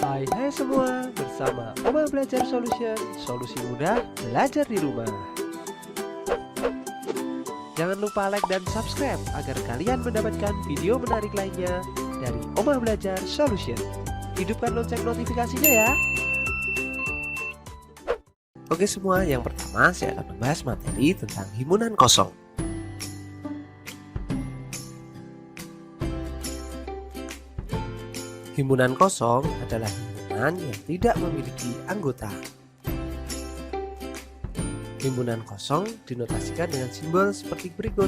Hai semua, bersama Oma Belajar Solution, solusi mudah belajar di rumah. Jangan lupa like dan subscribe agar kalian mendapatkan video menarik lainnya dari Oma Belajar Solution. Hidupkan lonceng notifikasinya ya. Oke semua, yang pertama saya akan membahas materi tentang himpunan kosong. Himpunan kosong adalah himpunan yang tidak memiliki anggota. Himpunan kosong dinotasikan dengan simbol seperti berikut,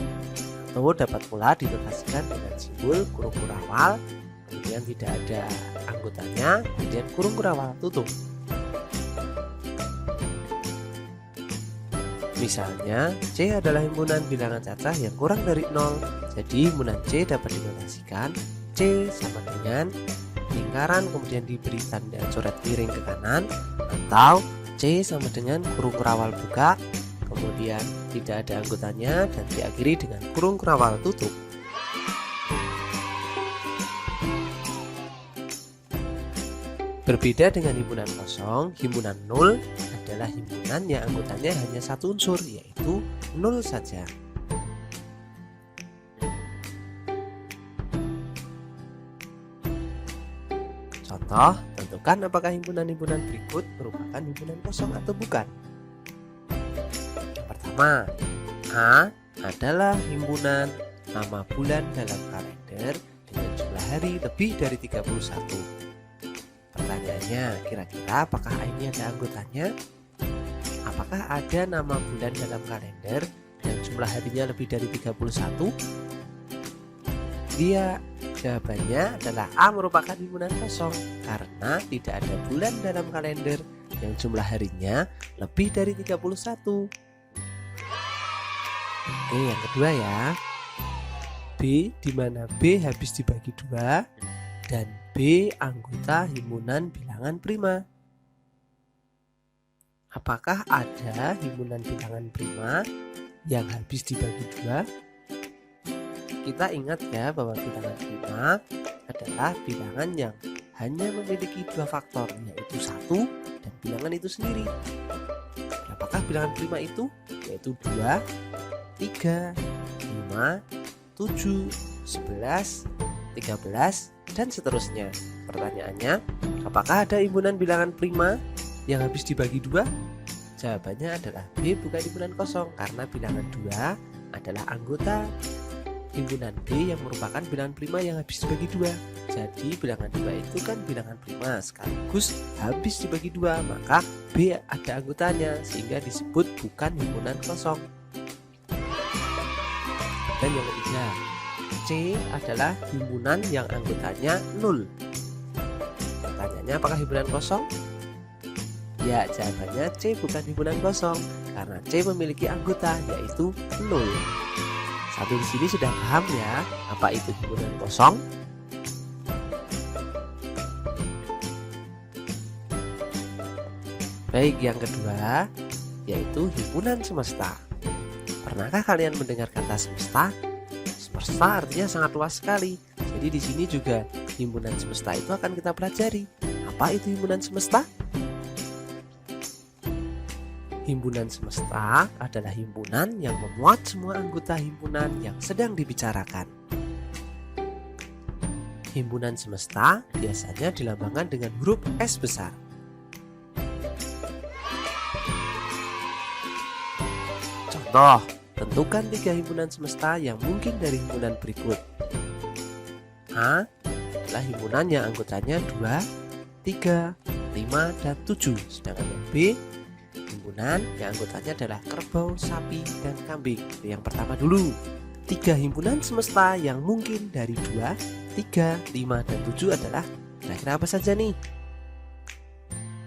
atau dapat pula dinotasikan dengan simbol kurung kurawal, kemudian tidak ada anggotanya, kemudian kurung kurawal tutup. Misalnya, C adalah himpunan bilangan cacah yang kurang dari 0, jadi himpunan C dapat dinotasikan C sama dengan lingkaran kemudian diberi tanda coret miring ke kanan, atau C sama dengan kurung kurawal buka kemudian tidak ada anggotanya dan diakhiri dengan kurung kurawal tutup. Berbeda dengan himpunan kosong, himpunan 0 adalah himpunan yang anggotanya hanya satu unsur, yaitu 0 saja. Contoh, tentukan apakah himpunan-himpunan berikut merupakan himpunan kosong atau bukan. Yang pertama, A adalah himpunan nama bulan dalam kalender dengan jumlah hari lebih dari 31. Pertanyaannya, kira-kira apakah ini ada anggotanya? Apakah ada nama bulan dalam kalender dengan jumlah harinya lebih dari 31? Dia Jawabannya adalah A merupakan himpunan kosong karena tidak ada bulan dalam kalender yang jumlah harinya lebih dari 31. Oke, yang kedua ya. B, di mana B habis dibagi 2 dan B anggota himpunan bilangan prima. Apakah ada himpunan bilangan prima yang habis dibagi 2? Kita ingat ya bahwa bilangan prima adalah bilangan yang hanya memiliki 2 faktor, yaitu 1 dan bilangan itu sendiri. Apakah bilangan prima itu? Yaitu 2, 3, 5, 7, 11, 13, dan seterusnya. Pertanyaannya, apakah ada himpunan bilangan prima yang habis dibagi 2? Jawabannya adalah B, bukan himpunan kosong, karena bilangan 2 adalah anggota himpunan B yang merupakan bilangan prima yang habis dibagi 2. Jadi bilangan 2 itu kan bilangan prima sekaligus habis dibagi 2, maka B ada anggotanya sehingga disebut bukan himpunan kosong. Dan yang ketiga, C adalah himpunan yang anggotanya 0. Pertanyaannya, apakah himpunan kosong? Ya, jawabannya C bukan himpunan kosong karena C memiliki anggota yaitu 0. Sampai di sini sudah paham ya apa itu himpunan kosong? Baik, yang kedua yaitu himpunan semesta. Pernahkah kalian mendengar kata semesta? Semesta artinya sangat luas sekali. Jadi di sini juga himpunan semesta itu akan kita pelajari. Apa itu himpunan semesta? Himpunan semesta adalah himpunan yang memuat semua anggota himpunan yang sedang dibicarakan. Himpunan semesta biasanya dilambangkan dengan huruf S besar. Contoh, tentukan 3 himpunan semesta yang mungkin dari himpunan berikut. A adalah himpunan yang anggotanya 2, 3, 5, dan 7. Sedangkan yang B, himpunan yang anggotanya adalah kerbau, sapi, dan kambing. Yang pertama dulu, 3 himpunan semesta yang mungkin dari 2, 3, 5, dan 7 adalah kira-kira apa saja nih?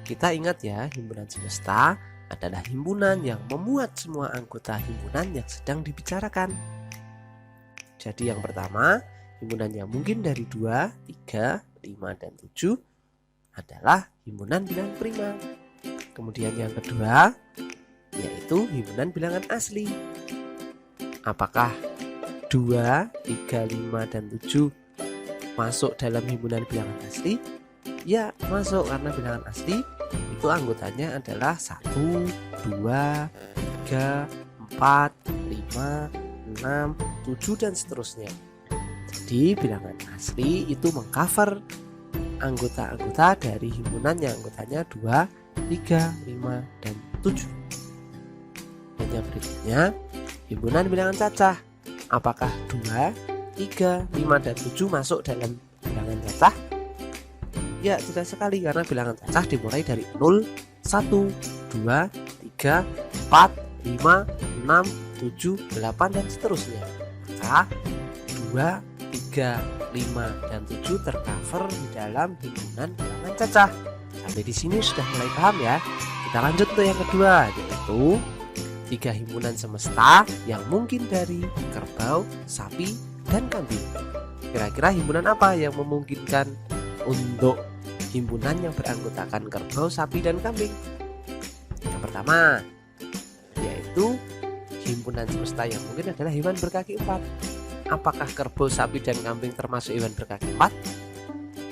Kita ingat ya, himpunan semesta adalah himpunan yang memuat semua anggota himpunan yang sedang dibicarakan. Jadi yang pertama, himpunan yang mungkin dari 2, 3, 5, dan 7 adalah himpunan bilangan prima. Kemudian yang kedua yaitu himpunan bilangan asli. Apakah 2, 3, 5, dan 7 masuk dalam himpunan bilangan asli? Ya, masuk karena bilangan asli itu anggotanya adalah 1, 2, 3, 4, 5, 6, 7 dan seterusnya. Jadi bilangan asli itu mengcover anggota-anggota dari himpunan yang anggotanya 2, 3, 5, dan 7. Dan yang berikutnya, himpunan bilangan cacah. Apakah 2, 3, 5, dan 7 masuk dalam bilangan cacah? Ya, tidak sekali karena bilangan cacah dimulai dari 0, 1, 2, 3, 4, 5, 6, 7, 8, dan seterusnya. Maka 2, 3, 5, dan 7 tercover di dalam himpunan bilangan cacah. Sampai di sini sudah mulai paham ya. Kita lanjut untuk yang kedua, yaitu 3 himpunan semesta yang mungkin dari kerbau, sapi, dan kambing. Kira-kira himpunan apa yang memungkinkan untuk himpunan yang beranggotakan kerbau, sapi, dan kambing? Yang pertama, yaitu himpunan semesta yang mungkin adalah hewan berkaki 4. Apakah kerbau, sapi, dan kambing termasuk hewan berkaki 4?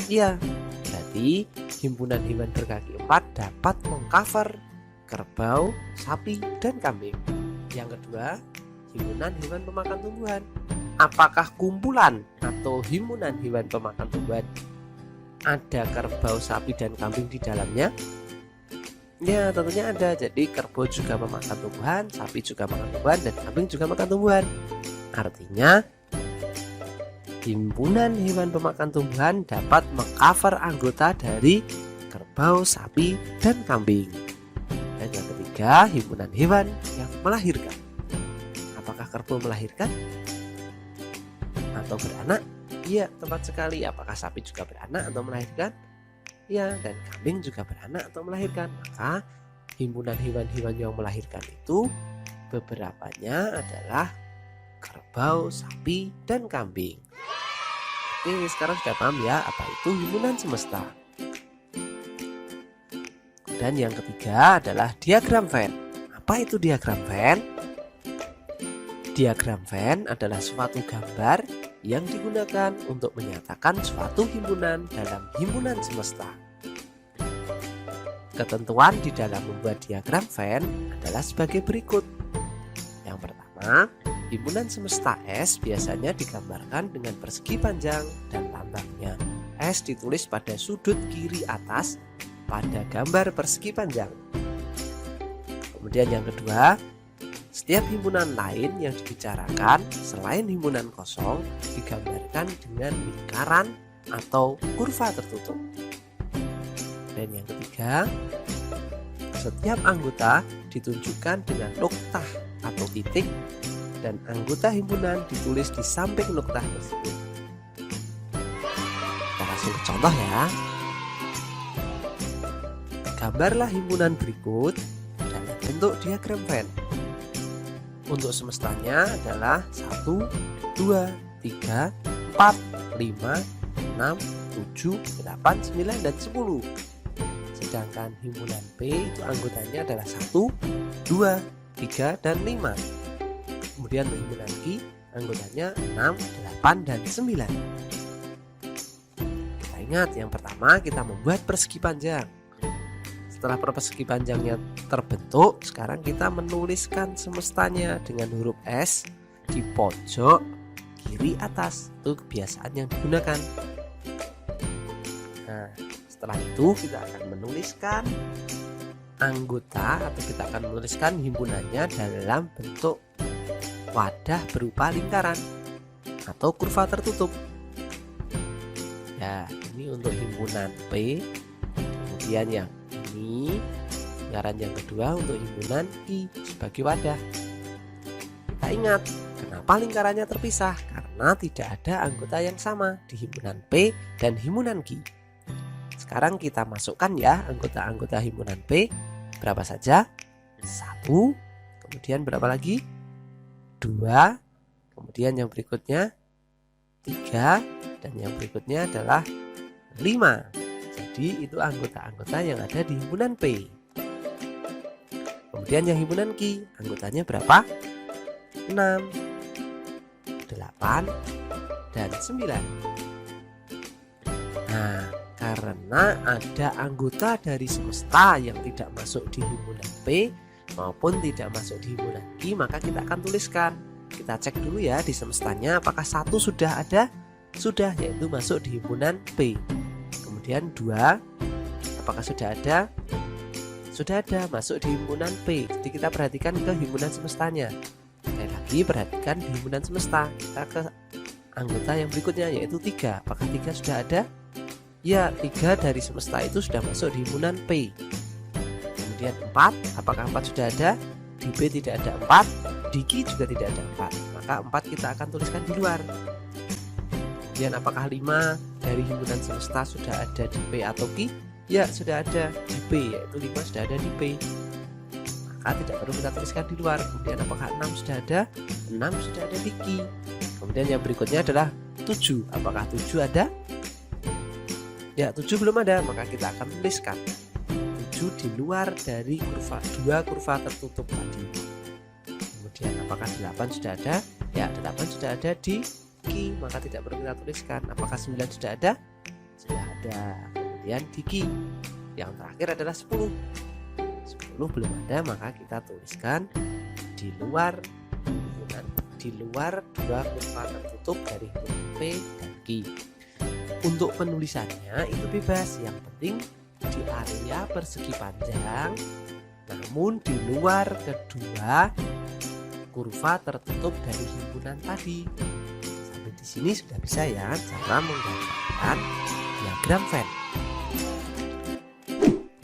Iya, berarti himpunan hewan berkaki 4 dapat mengcover kerbau, sapi, dan kambing. Yang kedua, himpunan hewan pemakan tumbuhan. Apakah kumpulan atau himpunan hewan pemakan tumbuhan ada kerbau, sapi, dan kambing di dalamnya? Ya, tentunya ada. Jadi kerbau juga memakan tumbuhan, sapi juga makan tumbuhan, dan kambing juga makan tumbuhan. Artinya himpunan hewan pemakan tumbuhan dapat mengcover anggota dari kerbau, sapi, dan kambing. Dan yang ketiga, himpunan hewan yang melahirkan. Apakah kerbau melahirkan atau beranak? Iya, tepat sekali. Apakah sapi juga beranak atau melahirkan? Ya, dan kambing juga beranak atau melahirkan. Maka himpunan hewan-hewan yang melahirkan itu beberapanya adalah kerbau, sapi, dan kambing. Oke, sekarang sudah paham ya apa itu himpunan semesta. Dan yang ketiga adalah diagram Venn. Apa itu diagram Venn? Diagram Venn adalah suatu gambar yang digunakan untuk menyatakan suatu himpunan dalam himpunan semesta. Ketentuan di dalam membuat diagram Venn adalah sebagai berikut. Yang pertama, himpunan semesta S biasanya digambarkan dengan persegi panjang dan lambangnya S ditulis pada sudut kiri atas pada gambar persegi panjang. Kemudian yang kedua, setiap himpunan lain yang dibicarakan selain himpunan kosong digambarkan dengan lingkaran atau kurva tertutup. Dan yang ketiga, setiap anggota ditunjukkan dengan noktah atau titik dan anggota himpunan ditulis di samping noktah tersebut. Kita langsung ke contoh ya. Gambarlah himpunan berikut dalam bentuk diagram Venn. Untuk semestanya adalah 1, 2, 3, 4, 5, 6, 7, 8, 9, dan 10. Sedangkan himpunan P itu anggotanya adalah 1, 2, 3, dan 5. Kemudian untuk himpunan Q anggotanya 6, 8, dan 9. Kita ingat yang pertama kita membuat persegi panjang. Setelah persegi panjangnya terbentuk, sekarang kita menuliskan semestanya dengan huruf S di pojok kiri atas. Itu kebiasaan yang digunakan. Nah, setelah itu kita akan menuliskan anggota atau kita akan menuliskan himpunannya dalam bentuk wadah berupa lingkaran atau kurva tertutup. Ya, ini untuk himpunan P. Kemudian yang ini lingkaran yang kedua untuk himpunan I sebagai wadah. Kita ingat kenapa lingkarannya terpisah, karena tidak ada anggota yang sama di himpunan P dan himpunan Q. Sekarang kita masukkan ya anggota-anggota himpunan P. Berapa saja? 1, kemudian berapa lagi? 2, kemudian yang berikutnya 3, dan yang berikutnya adalah 5. Jadi itu anggota-anggota yang ada di himpunan P. Kemudian yang himpunan Q, anggotanya berapa? 6, 8, dan 9. Nah, Karena ada anggota dari semesta yang tidak masuk di himpunan P maupun tidak masuk di himpunan Q, maka kita akan tuliskan. Kita cek dulu ya di semestanya apakah 1 sudah ada. Sudah, yaitu masuk di himpunan P. Kemudian 2, apakah sudah ada? Sudah ada, masuk di himpunan P. Jadi kita perhatikan ke himpunan semestanya. Sekali lagi perhatikan di himpunan semesta. Kita ke anggota yang berikutnya, yaitu 3. Apakah 3 sudah ada? Ya, 3 dari semesta itu sudah masuk di himpunan P. Kemudian 4, apakah 4 sudah ada? Di P tidak ada 4, di Q juga tidak ada 4. Maka 4 kita akan tuliskan di luar. Kemudian apakah 5 dari himpunan semesta sudah ada di P atau Q? Ya, sudah ada di P, yaitu 5 sudah ada di P. Maka tidak perlu kita tuliskan di luar. Kemudian apakah 6 sudah ada? 6 sudah ada di Q. Kemudian yang berikutnya adalah 7. Apakah 7 ada? Ya, 7 belum ada, maka kita akan tuliskan 7 di luar dari dua kurva tertutup tadi. Kemudian apakah 8 sudah ada? Ya, 8 sudah ada di Q, maka tidak perlu kita tuliskan. Apakah 9 sudah ada? Sudah ada. Kemudian di Q. Yang terakhir adalah 10. 10 belum ada, maka kita tuliskan di luar dua kurva tertutup dari huruf P dan Q. Untuk penulisannya itu bebas, yang penting di area persegi panjang, namun di luar kedua kurva tertutup dari himpunan tadi. Sampai di sini sudah bisa ya cara menggambarkan diagram Venn.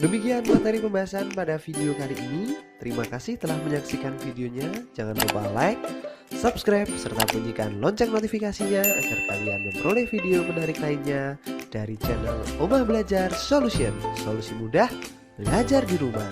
Demikian materi pembahasan pada video kali ini. Terima kasih telah menyaksikan videonya. Jangan lupa like, subscribe, serta bunyikan lonceng notifikasinya agar kalian memperoleh video menarik lainnya dari channel Omah Belajar Solution. Solusi mudah belajar di rumah.